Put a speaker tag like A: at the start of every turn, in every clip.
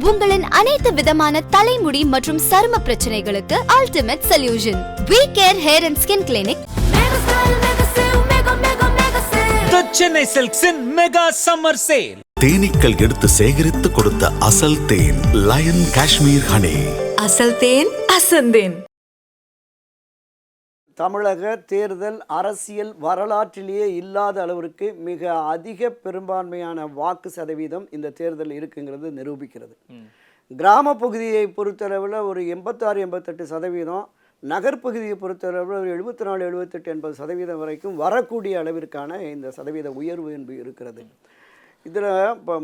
A: உங்களின் அனைத்து விதமான தலைமுடி மற்றும் சரும பிரச்சனைகளுக்கு ultimate solution. We Care Hair and Skin Clinic.
B: The Chennai Silks in Mega Summer Sale.
C: தேனீக்கள் எடுத்து சேகரித்து கொடுத்த அசல் தேன் லயன் காஷ்மீர் ஹனி.
D: அசல் தேன் அசந்தேன்.
E: தமிழக தேர்தல் அரசியல் வரலாற்றிலேயே இல்லாத அளவிற்கு மிக அதிக பெரும்பான்மையான வாக்கு சதவீதம் இந்த தேர்தல் இருக்குங்கிறது நிரூபிக்கிறது. கிராம பகுதியை பொறுத்தளவில் ஒரு 86-88%, நகர்ப்பகுதியை பொறுத்தளவில் ஒரு 74-78-80% வரைக்கும் வரக்கூடிய அளவிற்கான இந்த சதவீத உயர்வு என்பது இருக்கிறது. இதில் இப்போ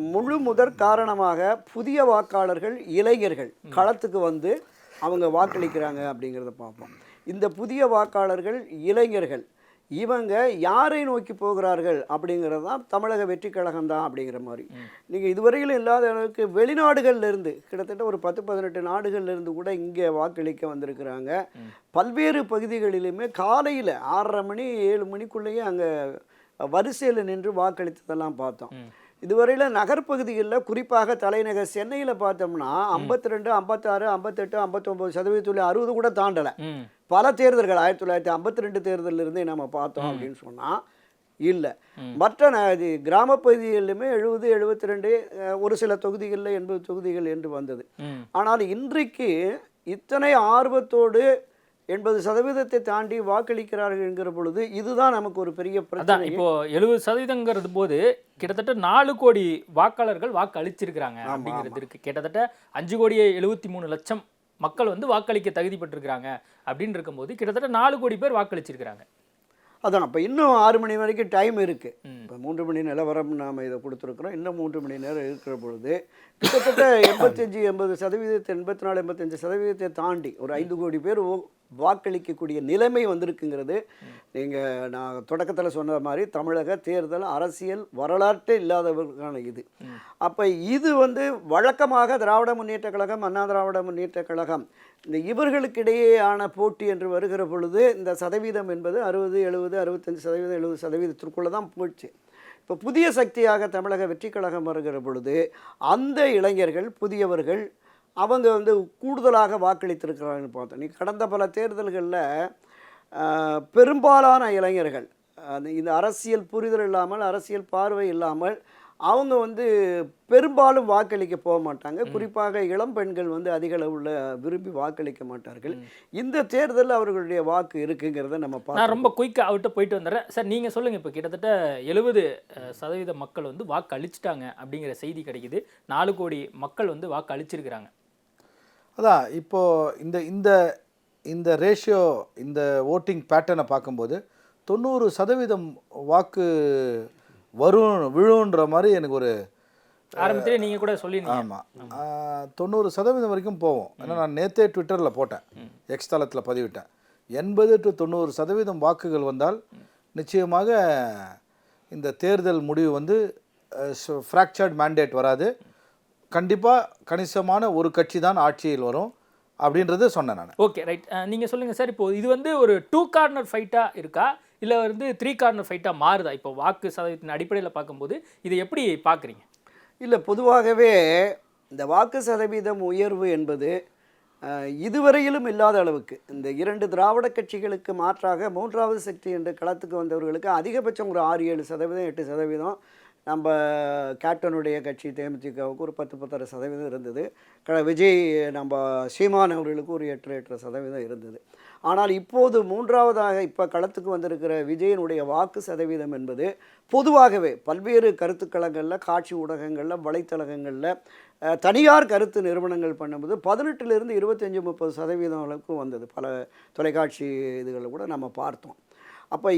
E: முதற் காரணமாக புதிய வாக்காளர்கள், இளைஞர்கள் களத்துக்கு வந்து அவங்க வாக்களிக்கிறாங்க அப்படிங்கிறத பார்ப்போம். இந்த புதிய வாக்காளர்கள், இளைஞர்கள் இவங்க யாரை நோக்கி போகிறார்கள் அப்படிங்கிறது தான் தமிழக வெற்றி கழகம் தான் அப்படிங்கிற மாதிரி. நீங்கள் இதுவரையில் இல்லாத அளவுக்கு வெளிநாடுகள்லேருந்து கிட்டத்தட்ட ஒரு 10-18 நாடுகள்லேருந்து கூட இங்கே வாக்களிக்க வந்திருக்கிறாங்க. பல்வேறு பகுதிகளிலுமே காலையில் 6:30 மணி 7 மணிக்குள்ளேயே அங்கே வரிசையில் நின்று வாக்களித்ததெல்லாம் பார்த்தோம். இதுவரையில் நகர்ப்பகுதிகளில் குறிப்பாக தலைநகர் சென்னையில் பார்த்தோம்னா 52, 56, 58, 59% 60 கூட தாண்டலை. பல தேர்தல்கள் 1952 தேர்தலிருந்தே நம்ம பார்த்தோம் அப்படின்னு சொன்னால் இல்லை. மற்ற கிராம பகுதிகளிலுமே 70, 72, ஒரு சில தொகுதிகளில் 80 தொகுதிகள் என்று வந்தது. ஆனால் இன்றைக்கு இத்தனை ஆர்வத்தோடு 80% தாண்டி வாக்களிக்கிறார்கள் என்கிற பொழுது இதுதான் நமக்கு ஒரு பெரிய பிரச்சனை.
F: இப்போ 70% போது கிட்டத்தட்ட 4 கோடி வாக்காளர்கள் வாக்கு அளிச்சிருக்கிறாங்க அப்படிங்கிறது இருக்கு. கிட்டத்தட்ட 5,73,00,000 மக்கள் வந்து வாக்களிக்க தகுதி பெற்றிருக்கிறாங்க அப்படின்னு இருக்கும்போது கிட்டத்தட்ட 4 கோடி பேர் வாக்களிச்சிருக்கிறாங்க. அதான்
E: அப்போ இன்னும் 6 மணி வரைக்கும் டைம் இருக்குது. இப்போ 3 மணி நிலவரம் நாம் இதை கொடுத்துருக்குறோம். இன்னும் 3 மணி நேரம் இருக்கிற பொழுது கிட்டத்தட்ட 85-80%, 84-85% தாண்டி ஒரு 5 கோடி பேர் வாக்களிக்கக்கூடிய நிலைமை வந்திருக்குங்கிறது. நான் தொடக்கத்தில் சொன்ன மாதிரி தமிழக தேர்தல் அரசியல் வரலாற்றே இல்லாதவர்களுக்கான இது. அப்போ இது வந்து வழக்கமாக திராவிட முன்னேற்ற கழகம், அண்ணா திராவிட முன்னேற்ற கழகம் இந்த இவர்களுக்கிடையேயான போட்டி என்று வருகிற பொழுது இந்த சதவீதம் என்பது 60, 70, 65%, 70%க்குள்ளே தான் போயிடுச்சு. இப்போ புதிய சக்தியாக தமிழக வெற்றி கழகம் வருகிற பொழுது அந்த இளைஞர்கள், புதியவர்கள் அவங்க வந்து கூடுதலாக வாக்களித்திருக்கிறாங்கன்னு பார்த்தோம். நீ கடந்த பல தேர்தல்களில் பெரும்பாலான இளைஞர்கள் இந்த அரசியல் புரிதல் இல்லாமல், அரசியல் பார்வை இல்லாமல் அவங்க வந்து பெரும்பாலும் வாக்களிக்க போக மாட்டாங்க. குறிப்பாக இளம் பெண்கள் வந்து அதிக அளவில் விரும்பி வாக்களிக்க மாட்டார்கள். இந்த தேர்தலில் அவர்களுடைய வாக்கு இருக்குங்கிறத நம்ம பார்த்து.
F: நான் ரொம்ப குயிக்காக அவுட்ட போயிட்டு வந்துடுறேன் சார். நீங்கள் சொல்லுங்கள். இப்போ கிட்டத்தட்ட 70% மக்கள் வந்து வாக்கு அளிச்சிட்டாங்க அப்படிங்கிற செய்தி கிடைக்குது. 4 கோடி மக்கள் வந்து வாக்கு அளிச்சிருக்கிறாங்க.
G: அதான் இப்போது இந்த இந்த ரேஷியோ, இந்த ஓட்டிங் பேட்டர்னை பார்க்கும்போது 90% வாக்கு விழுன்ற மாதிரி எனக்கு ஒரு
F: ஆரம்பத்திலே நீங்கள் கூட சொல்லியிருந்தீங்க.
G: ஆமாம், 90% வரைக்கும் போவோம். ஏன்னா நான் நேற்றே ட்விட்டரில் போட்டேன், எக்ஸ் தளத்தில் பதிவிட்டேன். 80-90% வாக்குகள் வந்தால் நிச்சயமாக இந்த தேர்தல் முடிவு வந்து ஃப்ராக்சர்ட் மேண்டேட் வராது. கண்டிப்பாக கணிசமான ஒரு கட்சி தான் ஆட்சியில் வரும் அப்படின்றத சொன்னேன் நான்.
F: Okay, right. நீங்கள் சொல்லுங்கள் சார். இப்போது இது வந்து ஒரு 2 கார்னர் ஃபைட்டாக இருக்கா, இல்லை வந்து 3 கார்னர் ஃபைட்டாக மாறுதா? இப்போ வாக்கு சதவீதத்தின் அடிப்படையில் பார்க்கும்போது இதை எப்படி பார்க்குறீங்க?
E: இல்லை, பொதுவாகவே இந்த வாக்கு சதவீதம் உயர்வு என்பது இதுவரையிலும் இல்லாத அளவுக்கு இந்த 2 திராவிட கட்சிகளுக்கு மாற்றாக 3வது சக்தி என்ற களத்துக்கு வந்தவர்களுக்கு அதிகபட்சம் ஒரு 6-7%, 8%. நம்ம கேப்டனுடைய கட்சி தேமுதிகவுக்கு ஒரு 10-10.5% இருந்தது. விஜய் நம்ம சீமான் அவர்களுக்கு ஒரு 8-8% இருந்தது. ஆனால் இப்போது 3வதாக இப்போ களத்துக்கு வந்திருக்கிற விஜயனுடைய வாக்கு சதவீதம் என்பது பொதுவாகவே பல்வேறு கருத்துக்களங்களில், காட்சி ஊடகங்களில், வலைத்தளங்களில், தனியார் கருத்து நிறுவனங்கள் பண்ணும்போது 18-25, 30% அளவுக்கு வந்தது. பல தொலைக்காட்சி இதுகளில் கூட நம்ம பார்த்தோம். அப்போ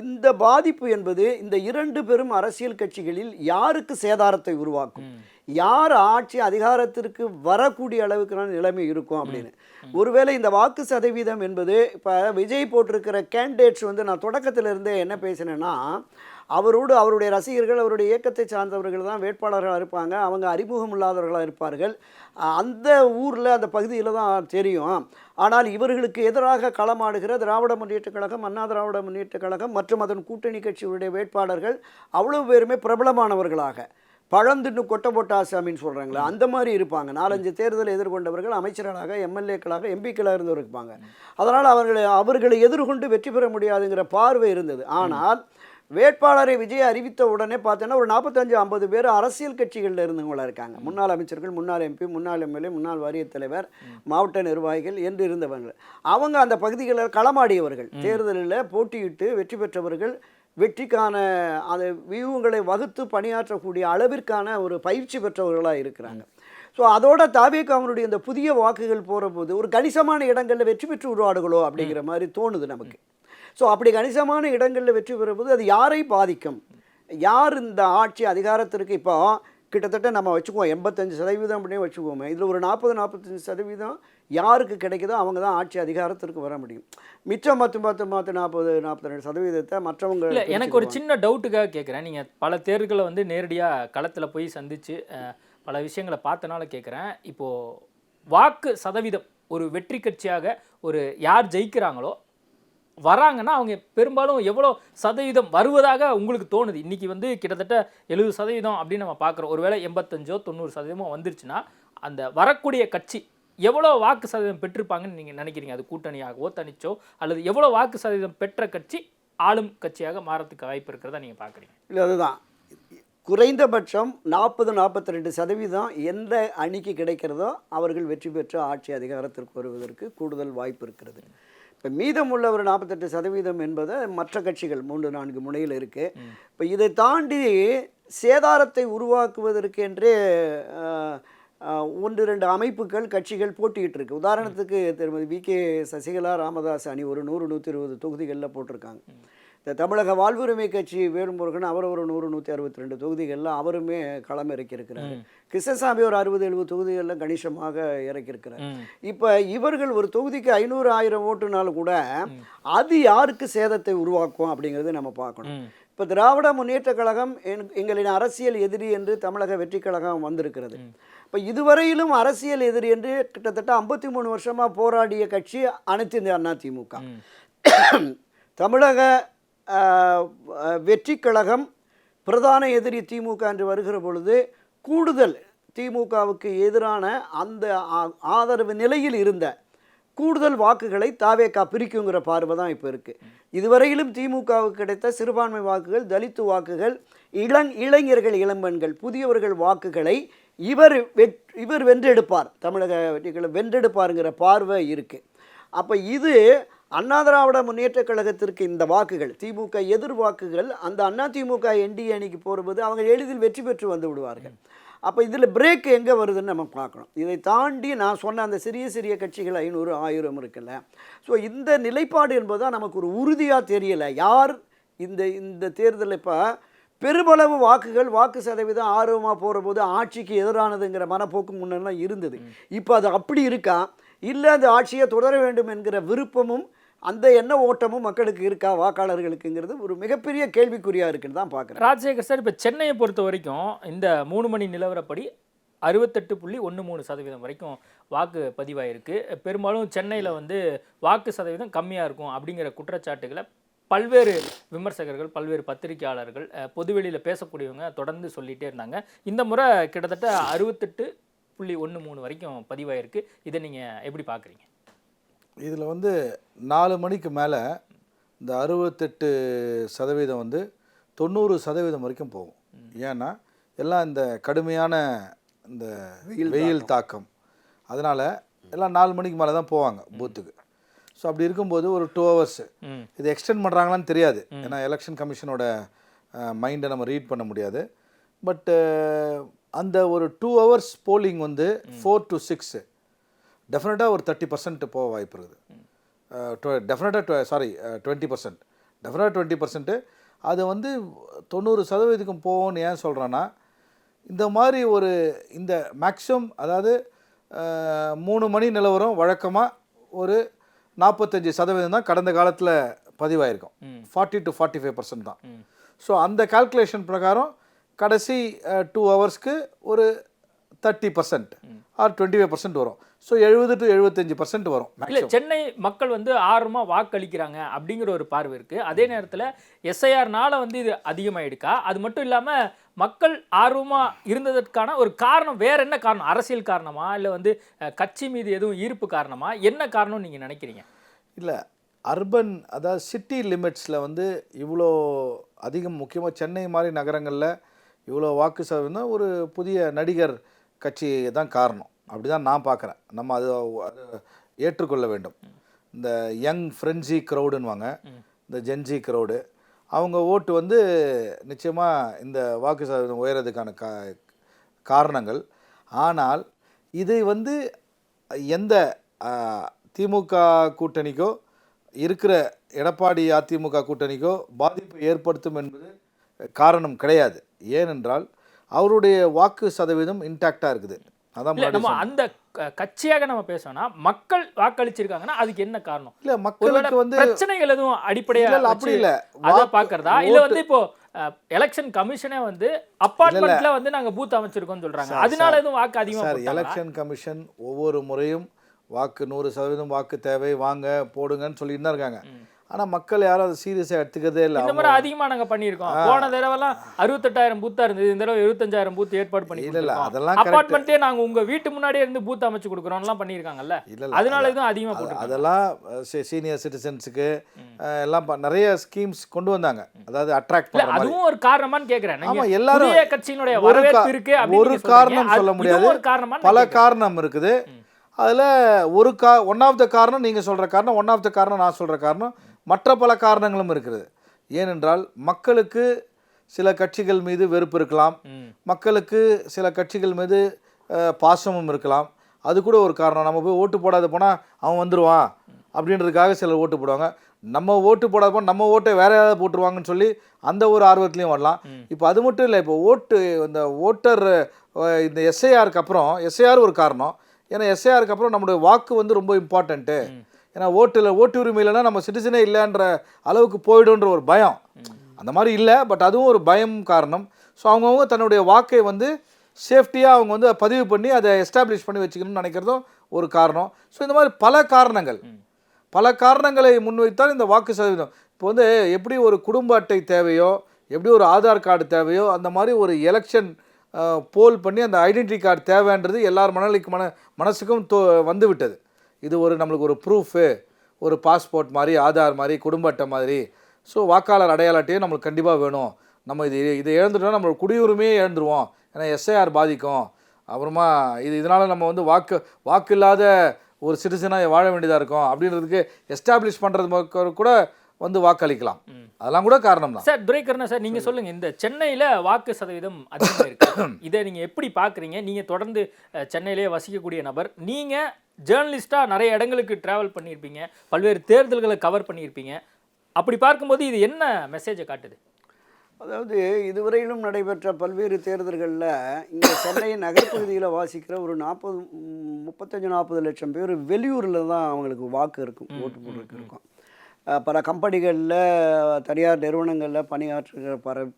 E: இந்த பாதிப்பு என்பது இந்த 2 பெரும் அரசியல் கட்சிகளில் யாருக்கு சேதாரத்தை உருவாக்கும், யார் ஆட்சி அதிகாரத்திற்கு வரக்கூடிய அளவுக்கான நிலைமை இருக்கும் அப்படின்னு. ஒருவேளை இந்த வாக்கு சதவீதம் என்பது இப்போ விஜய் போட்டிருக்கிற கேண்டிடேட்ஸ் வந்து நான் தொடக்கத்திலிருந்தே என்ன பேசினேன்னா, அவருடைய ரசிகர்கள், அவருடைய இயக்கத்தை சார்ந்தவர்கள் தான் வேட்பாளர்களாக இருப்பாங்க. அவங்க அறிமுகம் இல்லாதவர்களாக இருப்பார்கள். அந்த ஊரில், அந்த பகுதியில் தான் தெரியும். ஆனால் இவர்களுக்கு எதிராக களமாடுகிற திராவிட முன்னேற்ற கழகம், அண்ணா திராவிட முன்னேற்ற கழகம் மற்றும் அதன் கூட்டணி கட்சிகளுடைய வேட்பாளர்கள் அவ்வளவு பேருமே பிரபலமானவர்களாக, பழந்துன்னு கொட்டை போட்டாசாமின்னு சொல்கிறாங்களே அந்த மாதிரி இருப்பாங்க. 4-5 தேர்தலை எதிர்கொண்டவர்கள் அமைச்சர்களாக, எம்எல்ஏக்களாக, எம்பிக்களாக இருந்தவர் இருப்பாங்க. அதனால் அவர்களை எதிர்கொண்டு வெற்றி பெற முடியாதுங்கிற பார்வை இருந்தது. ஆனால் வேட்பாளரை விஜய் அறிவித்த உடனே பார்த்தோன்னா ஒரு 45-50 பேர் அரசியல் கட்சிகளில் இருந்தவங்களா இருக்காங்க. முன்னாள் அமைச்சர்கள், முன்னாள் எம்பி, முன்னாள் எம்எல்ஏ, முன்னாள் வாரியத் தலைவர், மாவட்ட நிர்வாகிகள் என்று இருந்தவர்கள். அவங்க அந்த பகுதிகளில் களமாடியவர்கள், தேர்தலில் போட்டியிட்டு வெற்றி பெற்றவர்கள், வெற்றிக்கான அந்த வியூகங்களை வகுத்து பணியாற்றக்கூடிய அளவிற்கான ஒரு பயிற்சி பெற்றவர்களாக இருக்கிறாங்க. ஸோ அதோட தாவேக்கு அவனுடைய இந்த புதிய வாக்குகள் போகிற போது ஒரு கணிசமான இடங்களில் வெற்றி பெற்று உருவாடுகளோ அப்படிங்கிற மாதிரி தோணுது நமக்கு. ஸோ அப்படி கணிசமான இடங்களில் வெற்றி பெறும்போது அது யாரை பாதிக்கும், யார் இந்த ஆட்சி அதிகாரத்திற்கு இப்போ கிட்டத்தட்ட நம்ம வச்சுக்குவோம் 85% அப்படியே வச்சுக்குவோமே, இதில் ஒரு 40-45% யாருக்கு கிடைக்குதோ அவங்க தான் ஆட்சி அதிகாரத்திற்கு வர முடியும். மிச்சம் 40-42% மற்றவங்க.
F: இல்லை, எனக்கு ஒரு சின்ன டவுட்டுக்காக கேட்குறேன். நீங்கள் பல தேர்தல்களை வந்து நேரடியாக களத்தில் போய் சந்தித்து பல விஷயங்களை பார்த்தனால கேட்குறேன். இப்போது வாக்கு சதவீதம் ஒரு வெற்றி கட்சியாக ஒரு யார் ஜெயிக்கிறாங்களோ வராங்கன்னா அவங்க பெரும்பாலும் எவ்வளோ சதவீதம் வருவதாக உங்களுக்கு தோணுது? இன்றைக்கி வந்து கிட்டத்தட்ட 70% அப்படின்னு நம்ம பார்க்குறோம். ஒருவேளை 85-90% வந்துருச்சுன்னா அந்த வரக்கூடிய கட்சி எவ்வளோ வாக்கு சதவீதம் பெற்றிருப்பாங்கன்னு நீங்கள் நினைக்கிறீங்க? அது கூட்டணியாகவோ தனிச்சோ அல்லது எவ்வளோ வாக்கு சதவீதம் பெற்ற கட்சி ஆளும் கட்சியாக மாறத்துக்கு வாய்ப்பு இருக்கிறதா நீங்கள் பார்க்குறீங்க?
E: இல்லை, அதுதான் குறைந்தபட்சம் 40-42% எந்த அணிக்கு கிடைக்கிறதோ அவர்கள் வெற்றி பெற்று ஆட்சி அதிகாரத்திற்கு வருவதற்கு கூடுதல் வாய்ப்பு இருக்கிறது. இப்போ மீதமுள்ள ஒரு 48% என்பது மற்ற கட்சிகள் 3-4 முனையில் இருக்குது. இப்போ இதை தாண்டி சேதாரத்தை உருவாக்குவதற்கு என்றே 1-2 அமைப்புகள், கட்சிகள் போட்டிக்கிட்டு இருக்கு. உதாரணத்துக்கு திருமதி வி.கே. சசிகலா ராமதாஸ் அணி ஒரு 100-120 தொகுதிகளில் போட்டிருக்காங்க. இந்த தமிழக வாழ்வுரிமை கட்சி வேலுமுருகன் அவர் ஒரு 100-162 தொகுதிகளில் அவருமே களம் இறக்கியிருக்கிறார். கிருஷ்ணசாமி ஒரு 60-70 தொகுதிகளில் கணிசமாக இறக்கியிருக்கிறார். இப்போ இவர்கள் ஒரு தொகுதிக்கு 500-1000 ஓட்டுனாலும் கூட அது யாருக்கு சேதத்தை உருவாக்கும் அப்படிங்கிறது நம்ம பார்க்கணும். இப்போ திராவிட முன்னேற்ற கழகம் எங்களின் அரசியல் எதிரி என்று தமிழக வெற்றி கழகம் வந்திருக்கிறது. இப்போ இதுவரையிலும் அரசியல் எதிரி என்று கிட்டத்தட்ட 53 வருஷமாக போராடிய கட்சி அனைத்து இந்திய அண்ணா திமுக. தமிழக வெற்றி கழகம் பிரதான எதிரி திமுக என்று வருகிற பொழுது கூடுதல் திமுகவுக்கு எதிரான அந்த ஆதரவு நிலையில் இருந்த கூடுதல் வாக்குகளை தாவேகா பிரிக்குங்கிற பார்வை தான் இப்போ இருக்குது. இதுவரையிலும் திமுகவுக்கு கிடைத்த சிறுபான்மை வாக்குகள், தலித்து வாக்குகள், இளைஞர்கள், இளம்பெண்கள், புதியவர்கள் வாக்குகளை இவர் வென்றெடுப்பார், தமிழக வெற்றிகளை வென்றெடுப்பாருங்கிற பார்வை இருக்குது. அப்போ இது அண்ணா திராவிட முன்னேற்ற கழகத்திற்கு இந்த வாக்குகள், திமுக எதிர் வாக்குகள் அந்த அண்ணா திமுக என்டிஏ அணிக்கு போகும்போது அவங்க எளிதில் வெற்றி பெற்று வந்து விடுவார்கள். அப்போ இதில் பிரேக் எங்கே வருதுன்னு நம்ம பார்க்கணும். இதை தாண்டி நான் சொன்ன அந்த சிறிய சிறிய கட்சிகள் 500-1000 இருக்குல்ல. ஸோ இந்த நிலைப்பாடு என்பதுதான் நமக்கு ஒரு உறுதியாக தெரியலை. யார் இந்த தேர்தலில் இப்போ பெருமளவு வாக்கு சதவீதம் ஆர்வமாக போகிற போது ஆட்சிக்கு எதிரானதுங்கிற மனப்போக்கு முன்னெல்லாம் இருந்தது. இப்போ அது அப்படி இருக்கா, இல்லை அந்த ஆட்சியை தொடர வேண்டும் என்கிற விருப்பமும் அந்த எண்ண ஓட்டமும் மக்களுக்கு இருக்கா, வாக்காளர்களுக்குங்கிறது ஒரு மிகப்பெரிய கேள்விக்குறியாக இருக்குன்னு தான் பார்க்குறேன்.
F: ராஜசேகர் சார், இப்போ சென்னையை பொறுத்த வரைக்கும் இந்த 3 மணி நிலவரப்படி 68.13% வரைக்கும் வாக்கு பதிவாயிருக்கு. பெரும்பாலும் சென்னையில் வந்து வாக்கு சதவீதம் கம்மியாக இருக்கும் அப்படிங்கிற குற்றச்சாட்டுகளை பல்வேறு விமர்சகர்கள், பல்வேறு பத்திரிகையாளர்கள், பொதுவெளியில் பேசக்கூடியவங்க தொடர்ந்து சொல்லிகிட்டே இருந்தாங்க. இந்த முறை கிட்டத்தட்ட 68.13 வரைக்கும் பதிவாயிருக்கு. இதை நீங்கள் எப்படி பார்க்குறீங்க?
G: இதில் வந்து 4 மணிக்கு மேலே இந்த 68% வந்து 90% வரைக்கும் போகும். ஏன்னா எல்லாம் இந்த கடுமையான இந்த வெயில் தாக்கம், அதனால் எல்லாம் 4 மணிக்கு மேலே தான் போவாங்க பூத்துக்கு. ஸோ அப்படி இருக்கும்போது ஒரு 2 hours இது எக்ஸ்டெண்ட் பண்ணுறாங்களான்னு தெரியாது. ஏன்னா எலெக்ஷன் கமிஷனோட மைண்டை நம்ம ரீட் பண்ண முடியாது. பட்டு அந்த ஒரு 2 hours போலிங் வந்து 4 to 6 டெஃபினட்டாக ஒரு 30% போக வாய்ப்பு இருக்குது. டெஃபினட்டாக 20%, டெஃபினட்டாக 20%. அது வந்து 90% போகும்னு ஏன் சொல்கிறேன்னா, இந்த மாதிரி ஒரு இந்த மேக்ஸிமம், அதாவது 3 மணி நிலவரம் வழக்கமாக ஒரு 45% தான் கடந்த காலத்தில் பதிவாயிருக்கும். 40 to 45% தான். ஸோ அந்த கால்குலேஷன் பிரகாரம் கடைசி 2 ஹவர்ஸ்க்கு ஒரு 30% ஆர் 25% வரும். ஸோ 70 to 75% வரும்.
F: இல்லை, சென்னை மக்கள் வந்து ஆர்வமாக வாக்களிக்கிறாங்க அப்படிங்கிற ஒரு பார்வை இருக்குது. அதே நேரத்தில் எஸ்ஐஆர்னால வந்து இது அதிகமாகிடுக்கா? அது மட்டும் இல்லாமல் மக்கள் ஆர்வமா இருந்ததற்கான ஒரு காரணம் வேற என்ன காரணம்? அரசியல் காரணமா இல்லை வந்து கட்சி மீது எதுவும் ஈர்ப்பு காரணமா? என்ன காரணம் நீங்க நினைக்கிறீங்க?
G: இல்லை, அர்பன் அதாவது சிட்டி லிமிட்ஸில் வந்து இவ்வளோ அதிகம், முக்கியமாக சென்னை மாதிரி நகரங்களில் இவ்வளோ வாக்கு சதவீதம் ஒரு புதிய நடிகர் கட்சி தான் காரணம். அப்படி தான் நான் பார்க்குறேன். நம்ம அதை ஏற்றுக்கொள்ள வேண்டும். இந்த யங் ஃப்ரெஞ்சி க்ரௌடுன்னுவாங்க, இந்த ஜென்ஜி க்ரௌடு, அவங்க ஓட்டு வந்து நிச்சயமாக இந்த வாக்கு சதவீதம் உயரதுக்கான காரணங்கள். ஆனால் இது வந்து எந்த திமுக கூட்டணிக்கோ இருக்கிற எடப்பாடி அதிமுக கூட்டணிக்கோ பாதிப்பு ஏற்படுத்தும் என்பது காரணம் கிடையாது. ஏனென்றால் அவருடைய வாக்கு சதவீதம் இன்டாக்டாக இருக்குது. அதான்
F: நம்ம அந்த கட்சியாக நம்ம பேசணும்னா மக்கள் வாக்களிச்சிருக்காங்கன்னா அதுக்கு என்ன காரணம்?
G: இல்லை, மக்களுக்கு வந்து
F: பிரச்சனைகள் எதுவும் அடிப்படையாக
G: அப்படி இல்லை
F: அதை பார்க்கறதா இல்லை வந்து இப்போ எலெக்ஷன் கமிஷனே வந்து அப்பார்ட்மெண்ட்ல வந்து நாங்கள் பூத் அமைச்சிருக்கோம்னு சொல்றாங்க, அதனால எதுவும் வாக்கு அதிகமாக?
G: சார், எலெக்ஷன் கமிஷன் ஒவ்வொரு முறையும் வாக்கு 100% வாக்கு தேவை, வாங்க போடுங்கன்னு சொல்லிட்டு தான் இருக்காங்க. ஆனால் மக்கள் யாரும் அதை சீரியஸாக எடுத்துக்கிறதே இல்லை.
F: இந்த மாதிரி அதிகமாக நாங்கள் பண்ணியிருக்கோம். போன தடவைலாம் 68,000 பூத்தா இருந்தது, இந்த தடவை 75,000 பூத் ஏற்பாடு பண்ணி
G: இல்லை, அதெல்லாம்
F: அப்பார்ட்மெண்ட்டே நாங்கள் உங்கள் வீட்டு முன்னாடியே இருந்து பூத் அமைச்சு கொடுக்குறோம்லாம் பண்ணியிருக்காங்கல்ல. அதனால எதுவும் அதிகமாக போட்டு
G: அதெல்லாம் சீனியர் சிட்டிசன்ஸுக்கு எல்லாம் நிறைய ஸ்கீம்ஸ் கொண்டு வந்தாங்க, அதாவது அட்ராக்ட் பண்ண.
F: அதுவும் ஒரு காரணமான்னு கேட்குறேன்.
G: ஆமாம், எல்லாரும்
F: கட்சியினுடைய வரவேற்பு இருக்கு.
G: ஒரு காரணம் சொல்ல முடியாது, பல காரணம் இருக்குது. அதில் ஒன் ஆஃப் த காரணம் நீங்கள் சொல்கிற காரணம், ஒன் ஆஃப் த காரணம் நான் சொல்கிற காரணம், மற்ற பல காரணங்களும் இருக்கிறது. ஏனென்றால் மக்களுக்கு சில கட்சிகள் மீது வெறுப்பு இருக்கலாம், மக்களுக்கு சில கட்சிகள் மீது பாசமும் இருக்கலாம். அது கூட ஒரு காரணம். நம்ம போய் ஓட்டு போடாத போனால் அவன் வந்துடுவான் அப்படின்றதுக்காக சிலர் ஓட்டு போடுவாங்க. நம்ம ஓட்டு போடாத போனால் நம்ம ஓட்டை வேற யாராவது போட்டுருவாங்கன்னு சொல்லி அந்த ஒரு ஆர்வத்துலேயும் வரலாம். இப்போ அது மட்டும் இல்லை, இப்போ இந்த ஓட்டர் இந்த எஸ்ஐஆருக்கு அப்புறம் எஸ்ஐஆர் ஒரு காரணம். ஏன்னா எஸ்ஐஆருக்கு அப்புறம் நம்மளுடைய வாக்கு வந்து ரொம்ப இம்பார்ட்டண்ட்டு. ஏன்னா ஓட்டு உரிமை இல்லைன்னா நம்ம சிட்டிசனே இல்லைன்ற அளவுக்கு போயிடுன்ற ஒரு பயம். அந்த மாதிரி இல்லை, பட் அதுவும் ஒரு பயம் காரணம். ஸோ அவங்கவுங்க தன்னுடைய வாக்கை வந்து சேஃப்டியாக அவங்க வந்து பதிவு பண்ணி அதை எஸ்டாப்ளிஷ் பண்ணி வச்சுக்கணும்னு நினைக்கிறதும் ஒரு காரணம். ஸோ இந்த மாதிரி பல காரணங்களை முன்வைத்தால் இந்த வாக்கு சதவீதம். இப்போ வந்து எப்படி ஒரு குடும்ப அட்டை தேவையோ, எப்படி ஒரு ஆதார் கார்டு தேவையோ, அந்த மாதிரி ஒரு எலெக்ஷன் போல் பண்ணி அந்த ஐடென்டிட்டி கார்டு தேவைன்றது எல்லார் மனசுக்கும் வந்து விட்டது. இது நம்மளுக்கு ஒரு ப்ரூஃபு, ஒரு பாஸ்போர்ட் மாதிரி, ஆதார் மாதிரி, குடும்ப அட்டை மாதிரி. ஸோ வாக்காளர் அடையாள அட்டையும் நம்மளுக்கு கண்டிப்பாக வேணும். நம்ம இதை இழந்துட்டோம்னா நம்மளோட குடியுரிமையே இழந்துருவோம். ஏன்னா எஸ்ஐஆர் பாதிக்கும். அப்புறமா இதனால் நம்ம வந்து வாக்கு இல்லாத ஒரு சிட்டிசனாக வாழ வேண்டியதாக இருக்கும் அப்படின்றதுக்கு எஸ்டாப்ளிஷ் பண்ணுறது கூட வந்து வாக்களிக்கலாம். அதெல்லாம் கூட காரணம் தான்.
F: சார், துரைக்கண்ணா சார், நீங்கள் சொல்லுங்கள், இந்த சென்னையில் வாக்கு சதவீதம் அதிகமாக இருக்குது, இதை நீங்கள் எப்படி பார்க்குறீங்க? நீங்கள் தொடர்ந்து சென்னையிலே வசிக்கக்கூடிய நபர், நீங்கள் ஜேர்னலிஸ்ட்டாக நிறைய இடங்களுக்கு ட்ராவல் பண்ணியிருப்பீங்க, பல்வேறு தேர்தல்களை கவர் பண்ணியிருப்பீங்க. அப்படி பார்க்கும்போது இது என்ன மெசேஜை காட்டுது?
E: அதாவது இதுவரையிலும் நடைபெற்ற பல்வேறு தேர்தல்களில் இங்கே சென்னை நகர்ப்பகுதியில் வாசிக்கிற ஒரு 35-40 லட்சம் பேர் வெளியூரில் தான் அவங்களுக்கு வாக்கு இருக்கும், ஓட்டு போடுறதுக்கு இருக்கும். பல கம்பெனிகளில், தனியார் நிறுவனங்களில் பணியாற்றுகிற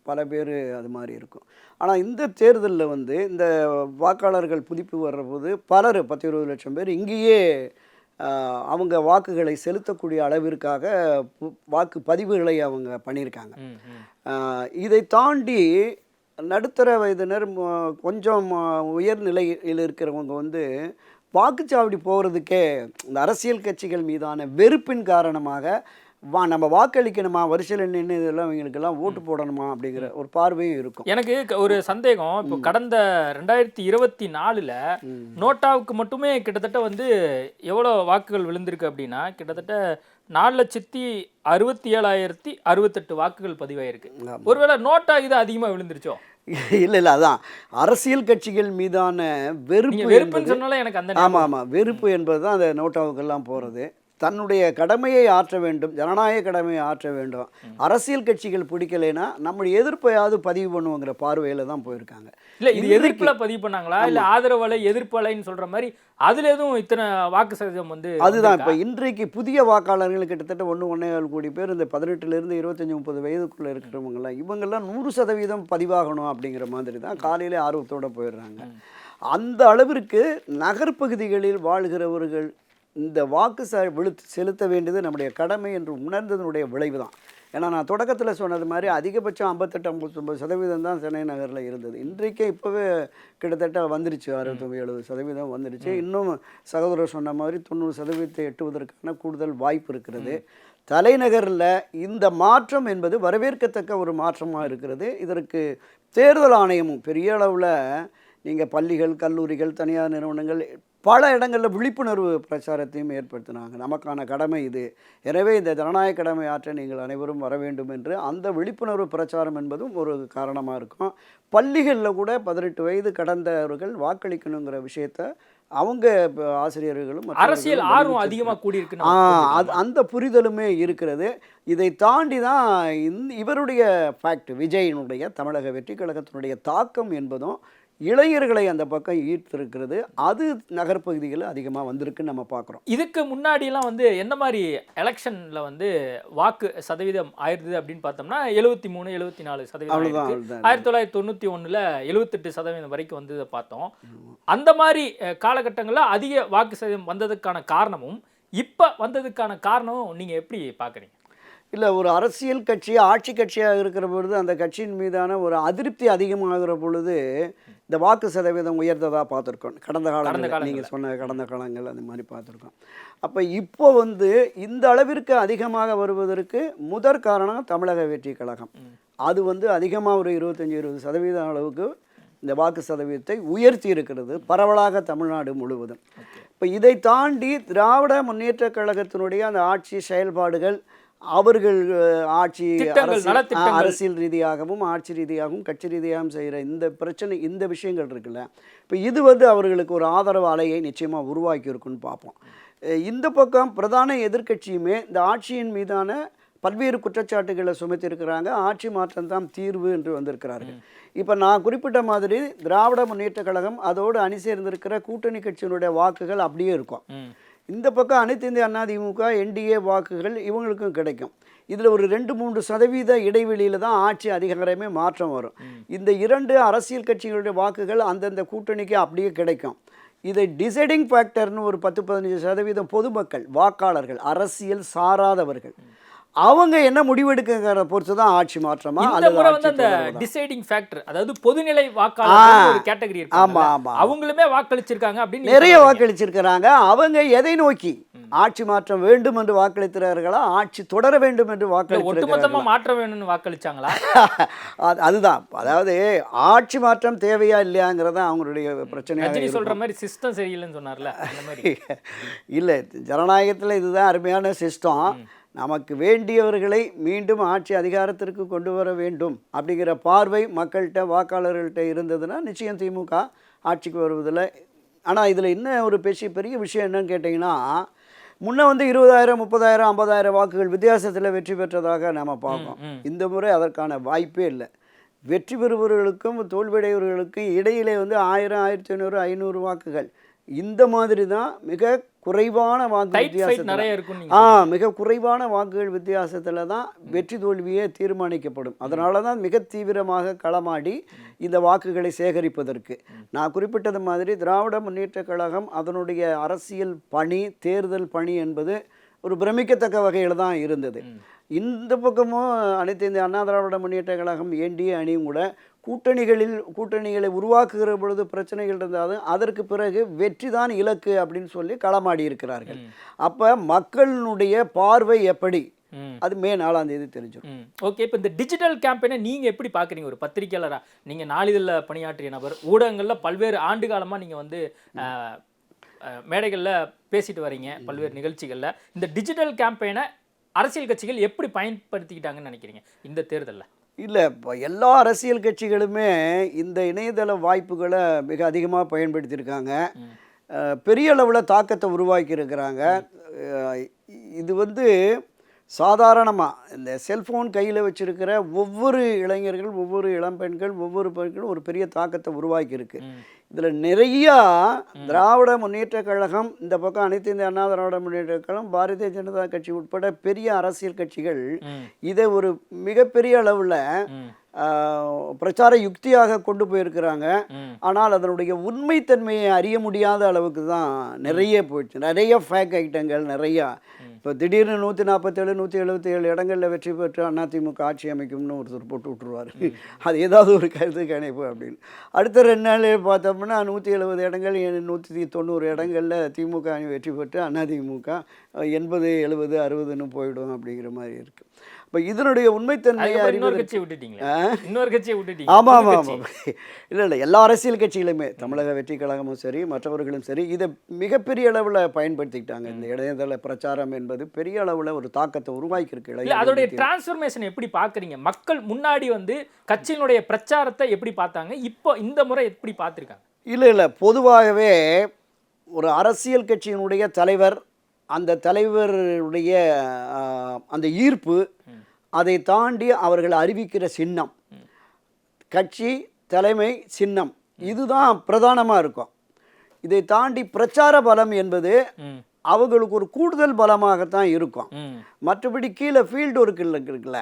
E: பல பேர் அது மாதிரி இருக்கும். ஆனால் இந்த தேர்தலில் வந்து இந்த வாக்காளர்கள் புதுப்பி வர்றபோது பலர் 10-20 லட்சம் பேர் இங்கேயே அவங்க வாக்குகளை செலுத்தக்கூடிய அளவிற்காக வாக்கு பதிவுகளை அவங்க பண்ணியிருக்காங்க. இதை தாண்டி நடுத்தர வயதினர், கொஞ்சம் உயர்நிலையில் இருக்கிறவங்க வந்து வாக்குச்சாவடி போகிறதுக்கே இந்த அரசியல் கட்சிகள் மீதான வெறுப்பின் காரணமாக நம்ம வாக்களிக்கணுமா, வரிசையில் நின்று இதெல்லாம் இவங்களுக்கெல்லாம் ஓட்டு போடணுமா அப்படிங்கிற ஒரு பார்வையும் இருக்கும்.
F: எனக்கு ஒரு சந்தேகம். இப்போ கடந்த 2024 நோட்டாவுக்கு மட்டுமே கிட்டத்தட்ட வந்து எவ்வளோ வாக்குகள் விழுந்திருக்கு அப்படின்னா கிட்டத்தட்ட 4,67,068 வாக்குகள் பதிவாயிருக்கு. ஒருவேளை நோட்டா இது அதிகமாக விழுந்துருச்சோ?
E: இல்லை, அதான் அரசியல் கட்சிகள் மீதான வெறுப்புன்னு
F: சொன்னாலும் எனக்கு அந்த
E: ஆமாம் வெறுப்பு என்பது தான் அந்த நோட்டாவுக்கெல்லாம் போகிறது. தன்னுடைய கடமையை ஆற்ற வேண்டும், ஜனநாயக கடமையை ஆற்ற வேண்டும். அரசியல் கட்சிகள் பிடிக்கலைன்னா நம்முடைய எதிர்ப்பையாவது பதிவு பண்ணுவோங்கிற பார்வையில் தான் போயிருக்காங்க.
F: இல்லை, இது எதிர்ப்பில் பதிவு பண்ணாங்களா இல்லை ஆதரவலை எதிர்ப்பலைன்னு சொல்கிற மாதிரி அதில் எதுவும் இத்தனை வாக்கு சதவீதம் வந்து
E: அதுதான். இப்போ இன்றைக்கு புதிய வாக்காளர்கள் கிட்டத்தட்ட 1.25 கோடி பேர் இந்த 18 25-30 வயதுக்குள்ளே இருக்கிறவங்களாம் இவங்கெல்லாம் 100% பதிவாகணும் அப்படிங்கிற மாதிரி தான் காலையிலே ஆர்வத்தோடு போயிடுறாங்க. அந்த அளவிற்கு நகர்ப்பகுதிகளில் வாழ்கிறவர்கள் இந்த வாக்கு செலுத்த வேண்டியது நம்முடைய கடமை என்று உணர்ந்ததனுடைய விளைவு தான். ஏன்னா நான் தொடக்கத்தில் சொன்னது மாதிரி அதிகபட்சம் 58-59% தான் சென்னை நகரில் இருந்தது. இன்றைக்கே இப்போவே கிட்டத்தட்ட வந்துருச்சு, 69-70% வந்துருச்சு. இன்னும் சகோதரர் சொன்ன மாதிரி 90% எட்டுவதற்கான கூடுதல் வாய்ப்பு இருக்கிறது. தலைநகரில் இந்த மாற்றம் என்பது வரவேற்கத்தக்க ஒரு மாற்றமாக இருக்கிறது. இதற்கு தேர்தல் ஆணையமும் பெரிய அளவில் நீங்கள் பள்ளிகள், கல்லூரிகள், தனியார் நிறுவனங்கள் பல இடங்களில் விழிப்புணர்வு பிரச்சாரத்தையும் ஏற்படுத்தினாங்க. நமக்கான கடமை இது, எனவே இந்த ஜனநாயக கடமை ஆற்ற நீங்கள் அனைவரும் வர வேண்டும் என்று அந்த விழிப்புணர்வு பிரச்சாரம் என்பதும் ஒரு காரணமாக இருக்கும். பள்ளிகளில் கூட 18 வயது கடந்தவர்கள் வாக்களிக்கணுங்கிற விஷயத்தை அவங்க ஆசிரியர்களும்
F: அரசியல் ஆர்வம் அதிகமாக கூடியிருக்கு.
E: அந்த புரிதலுமே இருக்கிறது. இதை தாண்டி தான் இவருடைய ஃபேக்ட், விஜயினுடைய தமிழக வெற்றி கழகத்தினுடைய தாக்கம் என்பதும் இளைஞர்களை அந்த பக்கம் ஈர்த்திருக்கிறது. அது நகர்ப்பகுதிகளில் அதிகமாக வந்திருக்குன்னு நம்ம பார்க்குறோம்.
F: இதுக்கு முன்னாடியெல்லாம் வந்து என்ன மாதிரி எலெக்ஷனில் வந்து வாக்கு சதவீதம் ஆயிடுது அப்படின்னு பார்த்தோம்னா 73-74%. 1991 78% வரைக்கும் வந்து பார்த்தோம். அந்த மாதிரி காலகட்டங்களில் அதிக வாக்கு சதவீதம் வந்ததுக்கான காரணமும் இப்போ வந்ததுக்கான காரணமும் நீங்கள் எப்படி பார்க்குறீங்க?
E: இல்லை, ஒரு அரசியல் கட்சி ஆட்சி கட்சியாக இருக்கிற பொழுது அந்த கட்சியின் மீதான ஒரு அதிருப்தி அதிகமாகிற பொழுது இந்த வாக்கு சதவீதம் உயர்ந்ததாக பார்த்துருக்கோம். கடந்த காலங்களில் நீங்கள் சொன்ன கடந்த காலங்கள் அந்த மாதிரி பார்த்துருக்கோம். அப்போ இப்போ வந்து இந்த அளவிற்கு அதிகமாக வருவதற்கு முதற் காரணம் தமிழக வெற்றி கழகம். அது வந்து அதிகமாக ஒரு 25-20% அளவுக்கு இந்த வாக்கு சதவீதத்தை உயர்த்தி இருக்கிறது பரவலாக தமிழ்நாடு முழுவதும். இப்போ இதை தாண்டி திராவிட முன்னேற்ற கழகத்தினுடைய அந்த ஆட்சி செயல்பாடுகள், அவர்கள் ஆட்சி அரசியல் ரீதியாகவும் ஆட்சி ரீதியாகவும் கட்சி ரீதியாகவும் செய்கிற இந்த பிரச்சனை, இந்த விஷயங்கள் இருக்குல்ல, இப்போ இது வந்து அவர்களுக்கு ஒரு ஆதரவு அலையை நிச்சயமாக உருவாக்கி இருக்குன்னு பார்ப்போம். இந்த பக்கம் பிரதான எதிர்க்கட்சியுமே இந்த ஆட்சியின் மீதான பல்வேறு குற்றச்சாட்டுகளை சுமத்திருக்கிறாங்க. ஆட்சி மாற்றம் தான் தீர்வு என்று வந்திருக்கிறார்கள். இப்போ நான் குறிப்பிட்ட மாதிரி திராவிட முன்னேற்ற கழகம் அதோடு அணி சேர்ந்திருக்கிற கூட்டணி கட்சியினுடைய வாக்குகள் அப்படியே இருக்கும். இந்த பக்கம் அனைத்து இந்திய அண்ணா திமுக என்டிஏ வாக்குகள் இவங்களுக்கும் கிடைக்கும். இதில் ஒரு 2-3% இடைவெளியில் தான் ஆட்சி அதிகாரமே மாற்றம் வரும். இந்த 2 அரசியல் கட்சிகளுடைய வாக்குகள் அந்தந்த கூட்டணிக்கு அப்படியே கிடைக்கும். இதை டிசைடிங் ஃபேக்டர்னு ஒரு 10-15% பொதுமக்கள் வாக்காளர்கள், அரசியல் சாராதவர்கள், அவங்க என்ன முடிவெடுக்கிற பொறுத்து தான் ஆட்சி மாற்றமா
F: அல்லது டிசைடிங் ஃபேக்டர், அதாவது பொதுநிலை வாக்காளர் ஒரு கேட்டகரி இருக்கு.
E: ஆமா ஆமா,
F: அவங்களுமே வாக்களிச்சிருக்காங்க அப்படின்னு
E: நிறைய வாக்களிச்சிருக்கிறாங்க. அவங்க எதை நோக்கி ஆட்சி மாற்றம் வேண்டும் என்று வாக்களிக்கிறார்களா, ஆட்சி தொடர வேண்டும் என்று
F: ஒட்டுமொத்தமா மாற்ற வேணும்னு வாக்களிச்சாங்களா?
E: அதுதான், அதாவது ஆட்சி மாற்றம் தேவையா இல்லையாங்கிறத அவங்களுடைய பிரச்சனை.
F: சொல்ற மாதிரி சிஸ்டம் சரியில்லைன்னு சொன்னார்ல, அந்த மாதிரி
E: இல்லை, ஜனநாயகத்தில் இதுதான் அருமையான சிஸ்டம். நமக்கு வேண்டியவர்களை மீண்டும் ஆட்சி அதிகாரத்திற்கு கொண்டு வர வேண்டும் அப்படிங்கிற பார்வை மக்கள்கிட்ட வாக்காளர்கள்ட்ட இருந்ததுன்னா நிச்சயம் திமுக ஆட்சிக்கு வருவதில்லை. ஆனால் இதில் இன்னும் ஒரு பெரிய விஷயம் என்னன்னு கேட்டிங்கன்னா, முன்ன வந்து 20,000, 30,000, 50,000 வாக்குகள் வித்தியாசத்தில் வெற்றி பெற்றதாக நம்ம பார்ப்போம். இந்த முறை அதற்கான வாய்ப்பே இல்லை. வெற்றி பெறுபவர்களுக்கும் தோல்வியடைவர்களுக்கும் இடையிலே வந்து 1000, 1500, 500 வாக்குகள், இந்த மாதிரி தான் மிக குறைவான வாக்கு வித்தியாசத்தில் மிக குறைவான வாக்குகள் வித்தியாசத்தில் தான் வெற்றி தோல்வியே தீர்மானிக்கப்படும். அதனால தான் மிக தீவிரமாக களமாடி இந்த வாக்குகளை சேகரிப்பதற்கு நான் குறிப்பிட்டது மாதிரி திராவிட முன்னேற்ற கழகம் அதனுடைய அரசியல் பணி, தேர்தல் பணி என்பது ஒரு பிரமிக்கத்தக்க வகையில் தான் இருந்தது. இந்த பக்கமும் அனைத்து இந்திய அண்ணா திராவிட முன்னேற்ற கழகம் என்டிஏ அணியும் கூட கூட்டணிகளை உருவாக்குகிற பொழுது பிரச்சனைகள் இருந்தாலும் அதற்கு பிறகு வெற்றி தான் இலக்கு அப்படின்னு சொல்லி களமாடி இருக்கிறார்கள். அப்போ மக்களுடைய பார்வை எப்படி, அது மே 4ஆம் தேதி தெரிஞ்சிடும்.
F: ஓகே, இப்போ இந்த டிஜிட்டல் கேம்பெயினை நீங்கள் எப்படி பார்க்குறீங்க? ஒரு பத்திரிகையாளராக, நீங்கள் நாளிதழில் பணியாற்றிய நபர், ஊடகங்களில் பல்வேறு ஆண்டு காலமாக நீங்கள் வந்து மேடைகளில் பேசிட்டு வரீங்க, பல்வேறு நிகழ்ச்சிகளில். இந்த டிஜிட்டல் கேம்பெயினை அரசியல் கட்சிகள் எப்படி பயன்படுத்திக்கிட்டாங்கன்னு நினைக்கிறீங்க இந்த தேர்தலில்?
E: இல்லை, இப்போ எல்லா அரசியல் கட்சிகளுமே இந்த இணையதள வாய்ப்புகளை மிக அதிகமாக பயன்படுத்தியிருக்காங்க. பெரிய அளவில் தாக்கத்தை உருவாக்கி இருக்கிறாங்க. இது வந்து சாதாரணமாக இந்த செல்ஃபோன் கையில் வச்சுருக்கிற ஒவ்வொரு இளைஞர்கள், ஒவ்வொரு இளம்பெண்கள், ஒவ்வொரு பெண்களும் ஒரு பெரிய தாக்கத்தை உருவாக்கியிருக்கு. இதில் நிறையா திராவிட முன்னேற்ற கழகம், இந்த பக்கம் அனைத்து இந்திய அண்ணா திராவிட முன்னேற்ற கழகம், பாரதிய ஜனதா கட்சி உட்பட பெரிய அரசியல் கட்சிகள் இதை ஒரு மிகப்பெரிய அளவில் பிரச்சார யுக்தியாக கொண்டு போயிருக்கிறாங்க. ஆனால் அதனுடைய உண்மைத்தன்மையை அறிய முடியாத அளவுக்கு தான் நிறைய போயிடுச்சு. நிறைய ஃபேக் ஐட்டங்கள் நிறையா. இப்போ திடீர்னு 147 177 இடங்களில் வெற்றி பெற்று அதிமுக ஆட்சி அமைக்கும்னு ஒருத்தர் போட்டு விட்டுருவார். அது ஏதாவது ஒரு கருத்து கணிப்பு அப்படின்னு. அடுத்த 2 நாள் பார்த்தோம்னா 170 இடங்கள் 190 இடங்களில் திமுக அணி வெற்றி பெற்று அதிமுக 80 70 60ன்னு போயிடும் அப்படிங்கிற மாதிரி இருக்குது. இப்போ இதனுடைய உண்மைத்தன்மையை
F: இன்னொரு கட்சியை விட்டுட்டீங்க.
E: ஆமாம் ஆமாம் ஆமாம். இல்லை எல்லா அரசியல் கட்சிகளுமே தமிழக வெற்றி கழகமும் சரி மற்றவர்களும் சரி இதை மிகப்பெரிய அளவில் பயன்படுத்திக்கிட்டாங்க. இந்த இடையதள பிரச்சாரம் என்பது பெரிய அளவில் ஒரு தாக்கத்தை உருவாக்கியிருக்கு.
F: அதோடைய டிரான்ஸ்ஃபர்மேஷன் எப்படி பார்க்குறீங்க? மக்கள் முன்னாடி வந்து கட்சியினுடைய பிரச்சாரத்தை எப்படி பார்த்தாங்க, இப்போ இந்த முறை எப்படி பார்த்துருக்காங்க?
E: இல்லை பொதுவாகவே ஒரு அரசியல் கட்சியினுடைய தலைவர், அந்த தலைவருடைய அந்த ஈர்ப்பு, அதை தாண்டி அவர்கள் அறிவிக்கிற சின்னம், கட்சி தலைமை சின்னம், இதுதான் பிரதானமாக இருக்கும். இதை தாண்டி பிரச்சார பலம் என்பது அவங்களுக்கு ஒரு கூடுதல் பலமாகத்தான் இருக்கும். மற்றபடி கீழே ஃபீல்டு ஒர்க் இருக்குல்ல,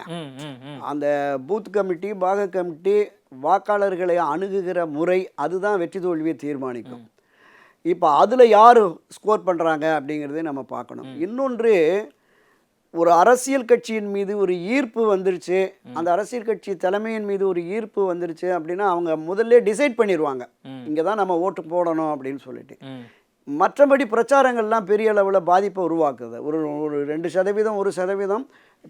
E: அந்த பூத் கமிட்டி பாக கமிட்டி வாக்காளர்களை அணுகுகிற முறை, அதுதான் வெற்றி தோல்வியை தீர்மானிக்கும். இப்போ அதில் யார் ஸ்கோர் பண்ணுறாங்க அப்படிங்கிறதே நம்ம பார்க்கணும். இன்னொன்று, ஒரு அரசியல் கட்சியின் மீது ஒரு ஈர்ப்பு வந்துருச்சு, அந்த அரசியல் கட்சி தலைமையின் மீது ஒரு ஈர்ப்பு வந்துருச்சு அப்படின்னா அவங்க முதல்ல டிசைட் பண்ணிடுவாங்க இங்கே தான் நம்ம ஓட்டு போடணும் அப்படின்னு சொல்லிட்டு. மற்றபடி பிரச்சாரங்கள்லாம் பெரிய அளவில் பாதிப்பை உருவாக்குது. ஒரு 2% 1%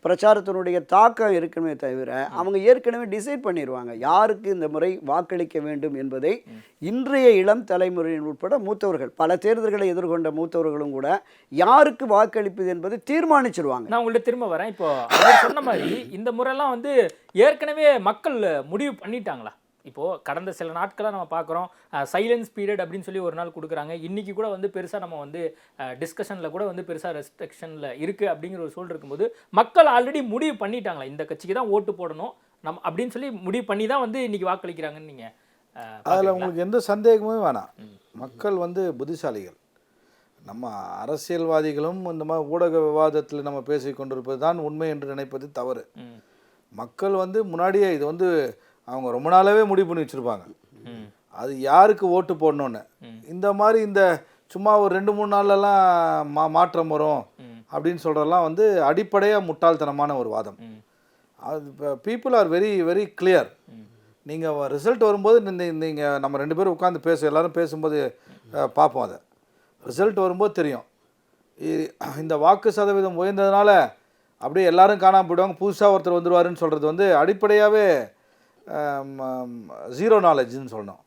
E: பிரச்சாரத்தினுடைய தாக்கம் இருக்குமே தவிர அவங்க ஏற்கனவே டிசைட் பண்ணிடுவாங்க யாருக்கு இந்த முறை வாக்களிக்க வேண்டும் என்பதை. இன்றைய இளம் தலைமுறையின் உட்பட மூத்தவர்கள், பல தேர்தல்களை எதிர்கொண்ட மூத்தவர்களும் கூட யாருக்கு வாக்களிப்பது என்பதை தீர்மானிச்சிருவாங்க.
F: நான் உங்கள்கிட்ட திரும்ப வரேன். இப்போ சொன்ன மாதிரி இந்த முறையெல்லாம் வந்து ஏற்கனவே மக்கள் முடிவு பண்ணிட்டாங்களா? இப்போது கடந்த சில நாட்களாக நம்ம பார்க்குறோம் சைலன்ஸ் பீரியட் அப்படின்னு சொல்லி ஒரு நாள் கொடுக்குறாங்க. இன்றைக்கி கூட வந்து பெருசாக நம்ம வந்து டிஸ்கஷனில் கூட வந்து பெருசாக ரெஸ்ட்ரிக்ஷனில் இருக்குது அப்படிங்கிற ஒரு சூழல் இருக்கும்போது மக்கள் ஆல்ரெடி முடிவு பண்ணிட்டாங்களா இந்த கட்சிக்கு தான் ஓட்டு போடணும் நம்ம அப்படின்னு சொல்லி முடிவு பண்ணி தான் வந்து இன்றைக்கி வாக்களிக்கிறாங்கன்னு நீங்கள்
G: அதில் உங்களுக்கு எந்த சந்தேகமே வேணாம். மக்கள் வந்து புத்திசாலிகள். நம்ம அரசியல்வாதிகளும் இந்த மாதிரி ஊடக விவாதத்தில் நம்ம பேசி கொண்டிருப்பது தான் உண்மை என்று நினைப்பது தவறு. மக்கள் வந்து முன்னாடியே இது வந்து அவங்க ரொம்ப நாளாகவே முடிவு பண்ணி வச்சுருப்பாங்க அது யாருக்கு ஓட்டு போடணுன்னு. இந்த மாதிரி இந்த சும்மா ஒரு 2-3 நாள்லலாம் மாற்றம் வரும் அப்படின்னு சொல்கிறதெல்லாம் வந்து அடிப்படையாக முட்டாள்தனமான ஒரு வாதம். அது இப்போ people are very very clear. நீங்கள் ரிசல்ட் வரும்போது நீங்கள் நம்ம 2 பேரும் உட்காந்து எல்லோரும் பேசும்போது பார்ப்போம். அதை ரிசல்ட் வரும்போது தெரியும். இந்த வாக்கு சதவீதம் உயர்ந்ததுனால அப்படியே எல்லாரும் காணாமல் போயிடுவாங்க, புதுசாக ஒருத்தர் வந்துடுவாருன்னு சொல்கிறது வந்து அடிப்படையாகவே ஜீரோ நாலேஜ்னு சொல்லணும்.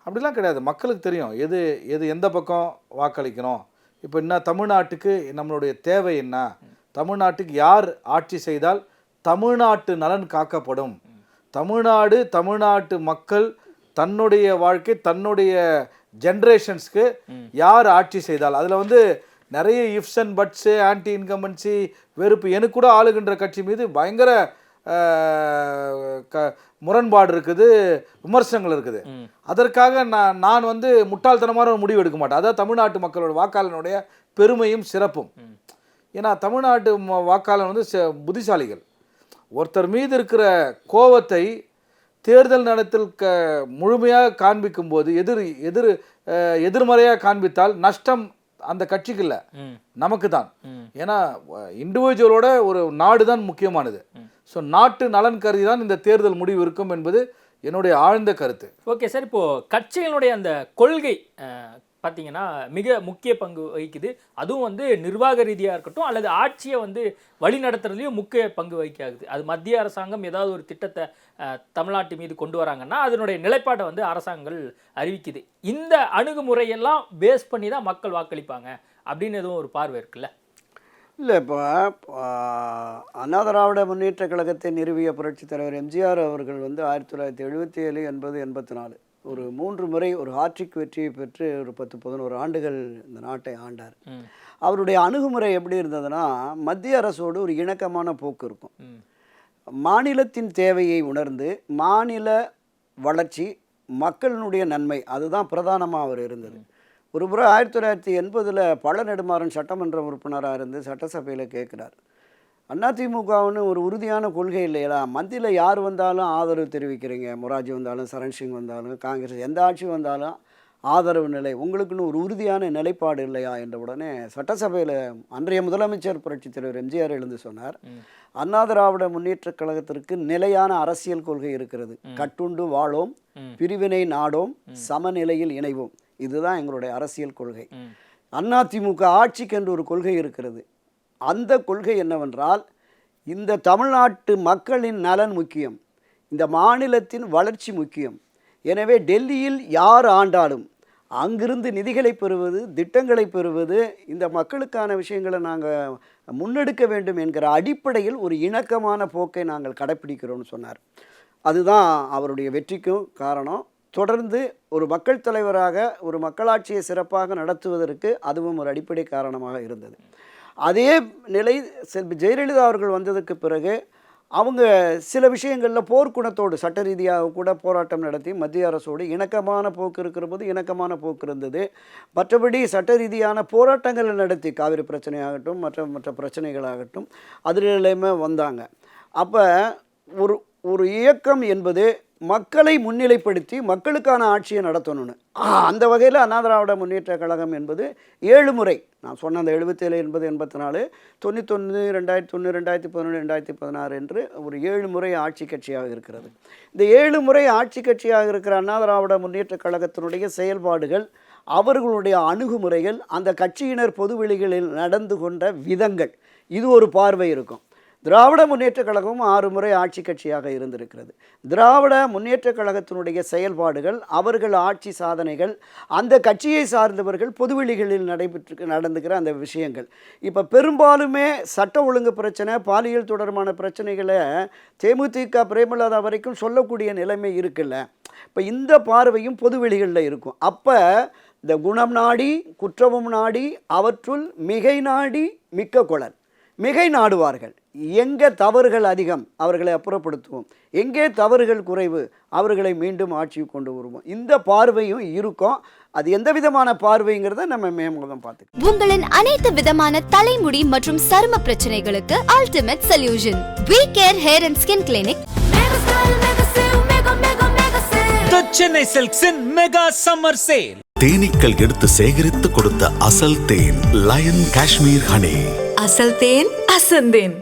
G: அப்படிலாம் கிடையாது. மக்களுக்கு தெரியும் எது எந்த பக்கம் வாக்களிக்கணும். இப்போ என்ன தமிழ்நாட்டுக்கு நம்மளுடைய தேவை என்ன, தமிழ்நாட்டுக்கு யார் ஆட்சி செய்தால் தமிழ்நாட்டு நலன் காக்கப்படும், தமிழ்நாட்டு மக்கள் தன்னுடைய வாழ்க்கை தன்னுடைய ஜென்ரேஷன்ஸ்க்கு யார் ஆட்சி செய்தால். அதில் வந்து நிறைய ifs and buds, anti incumbency, வெறுப்பு, எனக்கு கூட ஆளுகின்ற கட்சி மீது பயங்கர முரண்பாடு இருக்குது, விமர்சனங்கள் இருக்குது. அதற்காக நான் வந்து முட்டாள்தனமான ஒரு முடிவு எடுக்க மாட்டேன். அதான் தமிழ்நாட்டு மக்களோட வாக்காளனுடைய பெருமையும் சிறப்பும். ஏன்னா தமிழ்நாட்டு வாக்காளர் வந்து புத்திசாலிகள். ஒருத்தர் மீது இருக்கிற கோபத்தை தேர்தல் நேரத்தில் முழுமையாக காண்பிக்கும் போது எதிர்மறையாக காண்பித்தால் நஷ்டம் அந்த கட்சிக்கு இல்லை, நமக்கு தான். ஏன்னா இண்டிவிஜுவலோட ஒரு நாடு தான் முக்கியமானது. ஸோ நாட்டு நலன் கருதி தான் இந்த தேர்தல் முடிவு இருக்கும் என்பது என்னுடைய ஆழ்ந்த கருத்து.
F: ஓகே சார், இப்போது கட்சிகளுடைய அந்த கொள்கை பார்த்தீங்கன்னா மிக முக்கிய பங்கு வகிக்குது. அதுவும் வந்து நிர்வாக ரீதியாக இருக்கட்டும் அல்லது ஆட்சியை வந்து வழி நடத்துறதுலையும் முக்கிய பங்கு வகிக்காது. அது மத்திய அரசாங்கம் ஏதாவது ஒரு திட்டத்தை தமிழ்நாட்டு மீது கொண்டு வராங்கன்னா அதனுடைய நிலைப்பாட்டை வந்து அரசாங்கங்கள் அறிவிக்குது. இந்த அணுகுமுறையெல்லாம் பேஸ் பண்ணி தான் மக்கள் வாக்களிப்பாங்க அப்படின்னு எதுவும் ஒரு பார்வை இருக்குல்ல?
E: இல்லை, இப்போ அண்ணா திராவிட முன்னேற்ற கழகத்தை நிறுவிய புரட்சித் தலைவர் எம்ஜிஆர் அவர்கள் வந்து 1977, 80, 84 ஒரு 3 முறை ஒரு ஹாட்ரிக் வெற்றியை பெற்று ஒரு 10-11 ஆண்டுகள் இந்த நாட்டை ஆண்டார். அவருடைய அணுகுமுறை எப்படி இருந்ததுன்னா, மத்திய அரசோடு ஒரு இணக்கமான போக்கு இருக்கும். மாநிலத்தின் தேவையை உணர்ந்து மாநில வளர்ச்சி, மக்களினுடைய நன்மை, அதுதான் பிரதானமாக அவர் இருந்தது. ஒரு முறை 1980 பழ நெடுமாறன் சட்டமன்ற உறுப்பினராக இருந்து சட்டசபையில் கேட்குறார், அதிமுகவுன்னு ஒரு உறுதியான கொள்கை இல்லையா? மத்தியில் யார் வந்தாலும் ஆதரவு தெரிவிக்கிறீங்க, மொராஜி வந்தாலும் சரண் சிங் வந்தாலும் காங்கிரஸ் எந்த ஆட்சி வந்தாலும் ஆதரவு நிலை, உங்களுக்குன்னு ஒரு உறுதியான நிலைப்பாடு இல்லையா என்ற உடனே சட்டசபையில் அன்றைய முதலமைச்சர் புரட்சித் தலைவர் எம்ஜிஆர் எழுந்து சொன்னார், அண்ணா திராவிட முன்னேற்றக் கழகத்திற்கு நிலையான அரசியல் கொள்கை இருக்கிறது. கட்டுண்டு வாழோம், பிரிவினை நாடோம், சமநிலையில் இணைவோம். இதுதான் எங்களுடைய அரசியல் கொள்கை. அதிமுக ஆட்சிக்கு என்று ஒரு கொள்கை இருக்கிறது. அந்த கொள்கை என்னவென்றால், இந்த தமிழ்நாட்டு மக்களின் நலன் முக்கியம், இந்த மாநிலத்தின் வளர்ச்சி முக்கியம். எனவே டெல்லியில் யார் ஆண்டாலும் அங்கிருந்து நிதிகளை பெறுவது, திட்டங்களை பெறுவது, இந்த மக்களுக்கான விஷயங்களை நாங்கள் முன்னெடுக்க வேண்டும் என்கிற அடிப்படையில் ஒரு இணக்கமான போக்கை நாங்கள் கடைப்பிடிக்கிறோம்னு சொன்னார். அதுதான் அவருடைய வெற்றிக்கும் காரணம். தொடர்ந்து ஒரு மக்கள் தலைவராக ஒரு மக்களாட்சியை சிறப்பாக நடத்துவதற்கு அதுவும் ஒரு அடிப்படை காரணமாக இருந்தது. அதே நிலை செல்வி ஜெயலலிதா அவர்கள் வந்ததுக்கு பிறகு அவங்க சில விஷயங்களில் போர்க்குணத்தோடு சட்ட ரீதியாக கூட போராட்டம் நடத்தி மத்திய அரசோடு இணக்கமான போக்கு இருக்கிற போது இணக்கமான போக்கு இருந்தது. மற்றபடி சட்ட ரீதியான போராட்டங்களை நடத்தி காவிரி பிரச்சனையாகட்டும் மற்ற பிரச்சனைகளாகட்டும் அதிலேயுமே வந்தாங்க. அப்போ ஒரு இயக்கம் என்பது மக்களை முன்னிலைப்படுத்தி மக்களுக்கான ஆட்சியை நடத்தணும்னு அந்த வகையில் அண்ணா திராவிட முன்னேற்ற கழகம் என்பது 7 முறை, நான் சொன்ன அந்த 77, 80, 84, 91, 2001, 2011, 2016 என்று ஒரு 7 முறை ஆட்சி கட்சியாக இருக்கிறது. இந்த 7 முறை ஆட்சி கட்சியாக இருக்கிற அண்ணா திராவிட முன்னேற்ற கழகத்தினுடைய செயல்பாடுகள், அவர்களுடைய அணுகுமுறைகள், அந்த கட்சியினர் பொதுவெளிகளில் நடந்து கொண்ட விதங்கள், இது ஒரு பார்வை இருக்கும். திராவிட முன்னேற்ற கழகம் 6 முறை ஆட்சி கட்சியாக இருந்திருக்கிறது. திராவிட முன்னேற்ற கழகத்தினுடைய செயல்பாடுகள், அவர்கள் ஆட்சி சாதனைகள், அந்த கட்சியை சார்ந்தவர்கள் பொதுவெளிகளில் நடந்துக்கிற அந்த விஷயங்கள். இப்போ பெரும்பாலுமே சட்ட ஒழுங்கு பிரச்சனை, பாலியல் தொடர்பான பிரச்சனைகளை தேமுதிக பிரேமலதா வரைக்கும் சொல்லக்கூடிய நிலைமை இருக்குல்ல. இப்போ இந்த பார்வையும் பொதுவெளிகளில் இருக்கும். அப்போ இந்த குணம் நாடி குற்றமும் நாடி அவற்றுள் மிகை நாடி மிக்க கொளல், மிகை நாடுவார்கள். எங்கே தவறுகள் அதிகம் அவர்களை அப்புறப்படுத்துவோம், எங்கே தவறுகள் குறைவு அவர்களை மீண்டும் ஆட்சிக்கு கொண்டு வருவோம். இந்த பார்வையும் இருக்கும். அது எந்த விதமான பார்வைங்கிறத நம்ம மேம்படம் பார்த்துக்கலாம்.
A: உங்களின் அனைத்து விதமான தலைமுடி மற்றும் சரும பிரச்சனைகளுக்கு ultimate solution V care hair and skin clinic.
B: The Chennai Silks in Mega Summer Sale.
C: தேனீக்கள் எடுத்து சேகரித்து கொடுத்த அசல் தேன் லயன் காஷ்மீர் ஹனி.
D: அசல் தேன் அசந்தேன்.